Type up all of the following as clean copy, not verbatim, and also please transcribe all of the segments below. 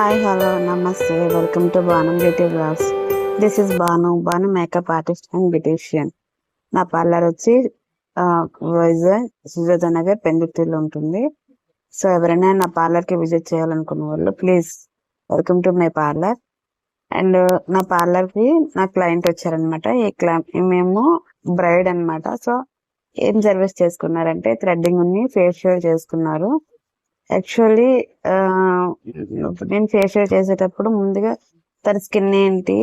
Hi hello నమస్తే welcome to Banu beauty blogs. This is Banu makeup artist and beautician. నా parlour వచ్చి వైజాగ్ సుజాత నగర్ పెందుర్తిలో ఉంటుంది. So ఎవరైనా నా పార్లర్కి విజిట్ చేయాలనుకున్న వాళ్ళు please welcome to my parlour. And నా పార్లర్కి నా క్లయింట్ వచ్చారనమాట. మేము బ్రైడ్ అనమాట. సో ఏం సర్వీస్ చేసుకున్నారంటే థ్రెడ్డింగ్ ఉన్ని ఫేషియల్ చేసుకున్నారు. యాక్చువల్లీ నేను ఫేషియల్ చేసేటప్పుడు ముందుగా తన స్కిన్ ఏంటి,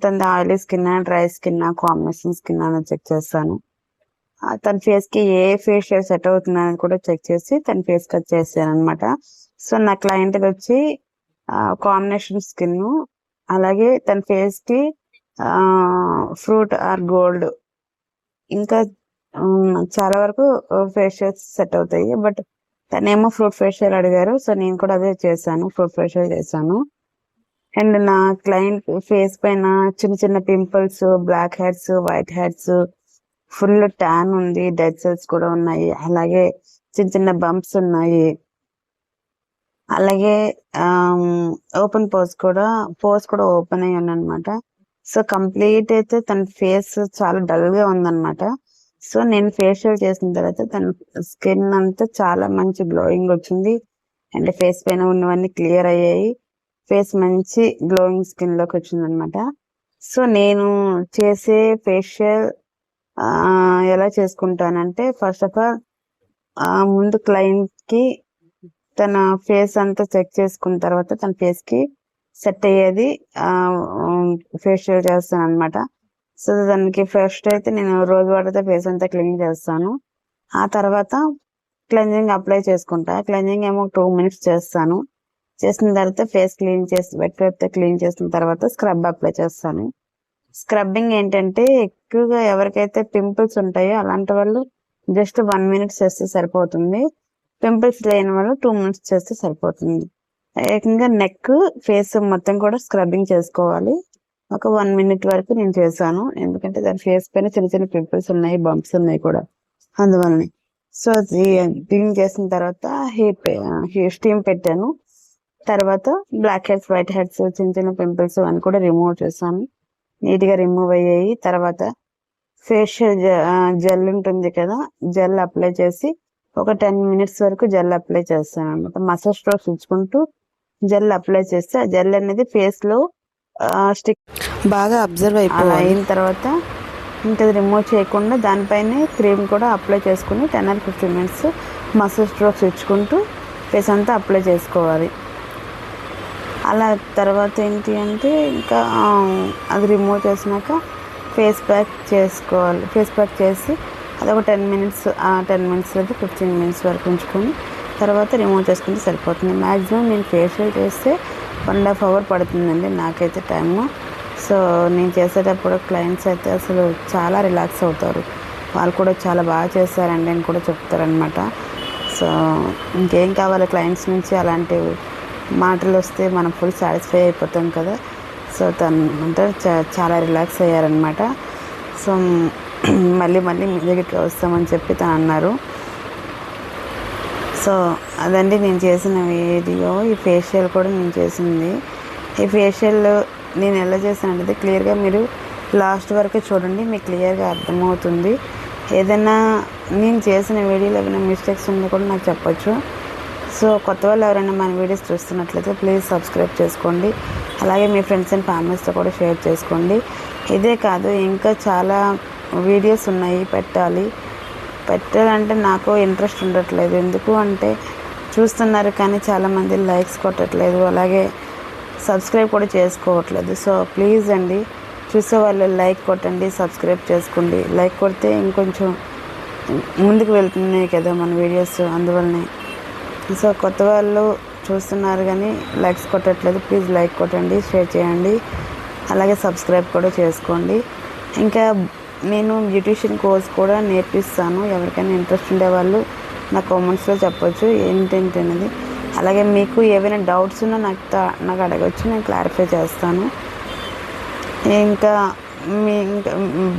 తన oily skin dry skin combination skin అని చెక్ చేస్తాను. తన ఫేస్ కి ఏ ఫేషియల్ సెట్ అవుతుంది అని కూడా చెక్ చేసి తన ఫేస్ కట్ చేస్తాను అనమాట. సో నా క్లయింట్ వచ్చి కాంబినేషన్ స్కిన్, అలాగే తన ఫేస్ కి ఫ్రూట్ ఆర్ గోల్డ్, ఇంకా చాలా వరకు ఫేషియల్స్ సెట్ అవుతాయి. బట్ తనేమో ఫ్రూట్ ఫేషియల్ అడిగారు. సో నేను కూడా అదే చేశాను, ఫ్రూట్ ఫేషియల్ చేశాను. అండ్ నా క్లయింట్ ఫేస్ పైన చిన్న చిన్న pimples, black heads, white heads, full tan ఉంది, డెడ్ సెల్స్ కూడా ఉన్నాయి, అలాగే చిన్న చిన్న బంప్స్ ఉన్నాయి, అలాగే ఓపెన్ పోర్స్ కూడా ఓపెన్ అయ్యి ఉందన్నమాట. సో కంప్లీట్ అయితే తన ఫేస్ చాలా డల్ గా ఉందన్నమాట. సో నేను ఫేషియల్ చేసిన తర్వాత తన స్కిన్ అంతా చాలా మంచి గ్లోయింగ్ వచ్చింది. అండ్ ఫేస్ పైన ఉన్నవన్నీ క్లియర్ అయ్యాయి. ఫేస్ మంచి గ్లోయింగ్ స్కిన్ లోకి వచ్చింది అనమాట. సో నేను చేసే ఫేషియల్ ఎలా చేసుకుంటానంటే, ఫస్ట్ ఆఫ్ ఆల్ ముందు క్లయింట్ కి తన ఫేస్ అంతా చెక్ చేసుకున్న తర్వాత తన ఫేస్ కి సెట్ అయ్యేది ఫేషియల్ చేస్తాను అనమాట. సో దానికి ఫస్ట్ అయితే నేను రోజు వాటర్తో ఫేస్ అంతా క్లీన్ చేస్తాను. ఆ తర్వాత క్లెన్జింగ్ అప్లై చేసుకుంటా. క్లెన్జింగ్ ఏమో 2 minutes చేస్తాను. చేసిన తర్వాత ఫేస్ క్లీన్ చేసి వెట్ తో క్లీన్ చేసిన తర్వాత స్క్రబ్ అప్లై చేస్తాను. స్క్రబ్బింగ్ ఏంటంటే ఎక్కువగా ఎవరికైతే పింపుల్స్ ఉంటాయో అలాంటి వాళ్ళు జస్ట్ 1 minute చేస్తే సరిపోతుంది. పింపుల్స్ లేని వాళ్ళు 2 minutes చేస్తే సరిపోతుంది. ఏకంగా నెక్ ఫేస్ మొత్తం కూడా స్క్రబ్బింగ్ చేసుకోవాలి. ఒక 1 minute వరకు నేను చేశాను, ఎందుకంటే దాని ఫేస్ పైన చిన్న చిన్న పింపుల్స్ ఉన్నాయి, బంప్స్ ఉన్నాయి కూడా, అందువల్లనే. సో క్లీన్ చేసిన తర్వాత స్టీమ్ పెట్టాను. తర్వాత బ్లాక్ హెడ్స్, వైట్ హెడ్స్, చిన్న చిన్న పింపుల్స్ అని కూడా రిమూవ్ చేశాను. నీట్ గా రిమూవ్ అయ్యాయి. తర్వాత ఫేషియల్ జెల్ ఉంటుంది కదా, జెల్ అప్లై చేసి ఒక 10 minutes వరకు జెల్ అప్లై చేస్తాను అనమాట. మసాజ్ స్ట్రోక్స్ ఇచ్చుకుంటూ జెల్ అప్లై చేస్తే ఆ జెల్ అనేది ఫేస్ లో స్టిక్ బాగా అబ్జర్వ్ అయిన తర్వాత ఇంకా రిమూవ్ చేయకుండా దానిపైనే క్రీమ్ కూడా అప్లై చేసుకుని 10 or 15 minutes మసాజ్ స్ట్రోక్స్ ఇచ్చుకుంటూ ఫేస్ అంతా అప్లై చేసుకోవాలి. అలా తర్వాత ఏంటి అంటే ఇంకా అది రిమూవ్ చేసినాక ఫేస్ ప్యాక్ చేసుకోవాలి. ఫేస్ ప్యాక్ చేసి అదొక 10 minutes, 10 minutes లేదా 15 minutes వరకు ఉంచుకొని తర్వాత రిమూవ్ చేసుకుంటే సరిపోతుంది. మ్యాక్సిమం నేను ఫేషియల్ చేస్తే 1.5 hour పడుతుందండి నాకైతే టైము. సో నేను చేసేటప్పుడు క్లయింట్స్ అయితే అసలు చాలా రిలాక్స్ అవుతారు. వాళ్ళు కూడా చాలా బాగా చేశారండి అని కూడా చెప్తారనమాట. సో ఇంకేం కావాలి క్లయింట్స్ నుంచి, అలాంటి మాటలు వస్తే మనం ఫుల్ సాటిస్ఫై అయిపోతాం కదా. సో తను అంటే చాలా రిలాక్స్ అయ్యారనమాట. సో మళ్ళీ మీ దగ్గరికి వస్తామని చెప్పి తను అన్నారు. సో అదండి నేను చేసిన వీడియో. ఈ ఫేషియల్ కూడా నేను చేసింది. ఈ ఫేషియల్ నేను ఎలా చేశానంటే క్లియర్గా మీరు లాస్ట్ వరకు చూడండి, మీకు క్లియర్గా అర్థమవుతుంది. ఏదైనా నేను చేసిన వీడియోలో ఏమైనా మిస్టేక్స్ ఉన్నా కూడా నాకు చెప్పచ్చు. సో కొత్త వాళ్ళు ఎవరైనా మన వీడియోస్ చూస్తున్నట్లయితే ప్లీజ్ సబ్స్క్రైబ్ చేసుకోండి. అలాగే మీ ఫ్రెండ్స్ అండ్ ఫ్యామిలీస్తో కూడా షేర్ చేసుకోండి. ఇదే కాదు ఇంకా చాలా వీడియోస్ ఉన్నాయి పెట్టాలంటే నాకు ఇంట్రెస్ట్ ఉండట్లేదు. ఎందుకు అంటే చూస్తున్నారు కానీ చాలామంది లైక్స్ కొట్టట్లేదు, అలాగే సబ్స్క్రైబ్ కూడా చేసుకోవట్లేదు. సో ప్లీజ్ అండి, చూసే వాళ్ళు లైక్ కొట్టండి, సబ్స్క్రైబ్ చేసుకోండి. లైక్ కొడితే ఇంకొంచెం ముందుకు వెళ్తున్నాయి కదా మన వీడియోస్, అందువల్లనే. సో కొత్త వాళ్ళు చూస్తున్నారు కానీ లైక్స్ కొట్టట్లేదు. ప్లీజ్ లైక్ కొట్టండి, షేర్ చేయండి, అలాగే సబ్స్క్రైబ్ కూడా చేసుకోండి. ఇంకా నేను బ్యూటీషియన్ కోర్స్ కూడా నేర్పిస్తాను. ఎవరికైనా ఇంట్రెస్ట్ ఉండేవాళ్ళు నా కామెంట్స్లో చెప్పొచ్చు ఏంటంటే అనేది. అలాగే మీకు ఏవైనా డౌట్స్ ఉన్నా నాకు అడగచ్చు, నేను క్లారిఫై చేస్తాను. ఇంకా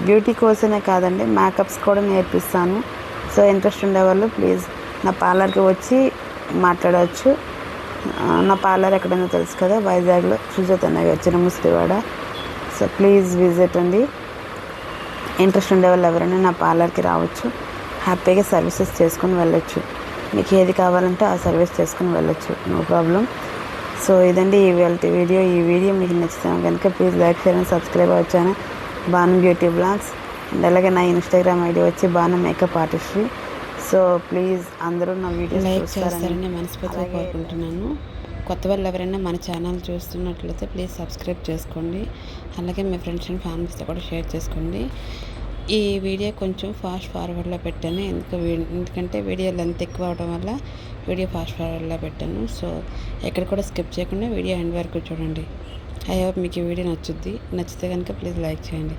బ్యూటీ కోర్స్ కాదండి, మేకప్స్ కూడా నేర్పిస్తాను. సో ఇంట్రెస్ట్ ఉండేవాళ్ళు ప్లీజ్ నా పార్లర్కి వచ్చి మాట్లాడవచ్చు. నా పార్లర్ ఎక్కడైనా తెలుసు కదా, వైజాగ్లో సుజాత నగర్ చిన్న ముస్లివాడ. సో ప్లీజ్ విజిట్ అండి. ఇంట్రెస్ట్ ఉండే వాళ్ళు ఎవరైనా నా పార్లర్కి రావచ్చు, హ్యాపీగా సర్వీసెస్ చేసుకొని వెళ్ళొచ్చు. మీకు ఏది కావాలంటే ఆ సర్వీస్ చేసుకొని వెళ్ళొచ్చు, నో ప్రాబ్లం. సో ఇదండి ఇవాళ వీడియో. ఈ వీడియో మీకు నచ్చుతాను కనుక please like, share and subscribe అవ్వచ్చాను బాను బ్యూటీ బ్లాగ్స్. అండ్ అలాగే నా ఇన్స్టాగ్రామ్ ఐడి వచ్చి Banu makeup artistry. So please అందరూ నా వీడియో లైక్ చేస్తారని మనస్ఫూర్తిగా కోరుకుంటున్నాను. కొత్త వాళ్ళు ఎవరైనా మన ఛానల్ చూస్తున్నట్లయితే ప్లీజ్ సబ్స్క్రైబ్ చేసుకోండి. అలాగే మీ ఫ్రెండ్స్ అండ్ ఫ్యామిలీస్తో కూడా షేర్ చేసుకోండి. ఈ వీడియో కొంచెం ఫాస్ట్ ఫార్వర్డ్లో పెట్టాను, ఎందుకంటే వీడియో లెంత్ ఎక్కువ అవడం వల్ల వీడియో ఫాస్ట్ ఫార్వర్డ్లో పెట్టాను. సో ఎక్కడ కూడా స్కిప్ చేయకుండా వీడియో ఎండ్ వరకు చూడండి. ఐ హోప్ మీకు ఈ వీడియో నచ్చితే కనుక ప్లీజ్ లైక్ చేయండి.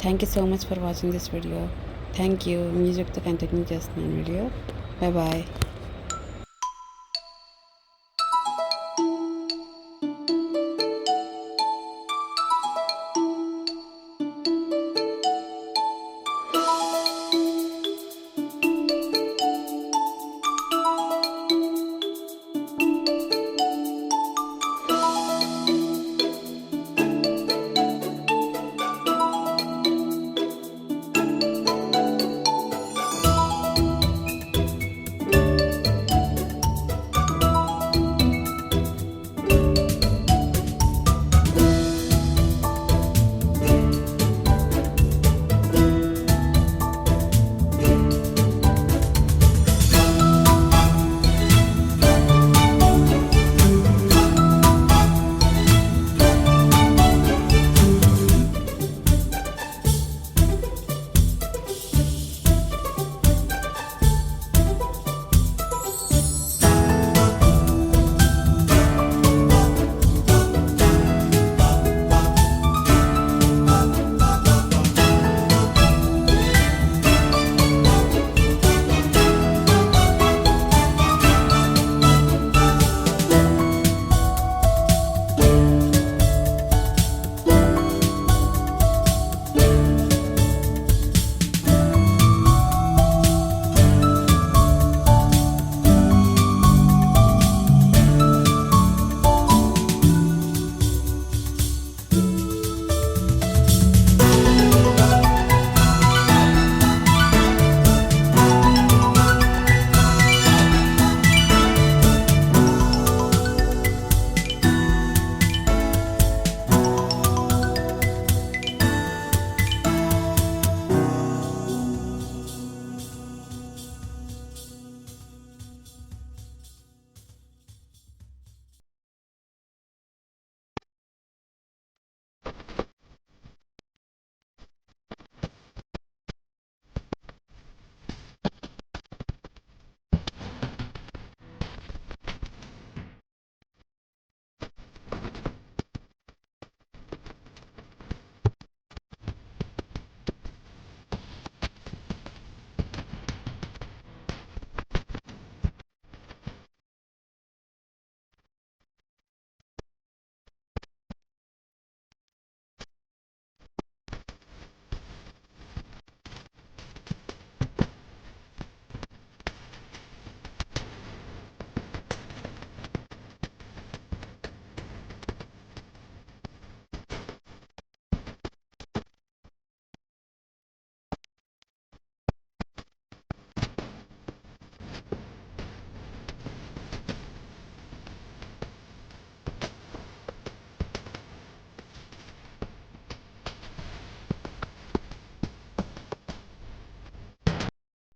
Thank you so much for watching this video. Thank you. మ్యూజిక్తో కంటిన్యూ చేస్తున్నాను వీడియో. Bye bye.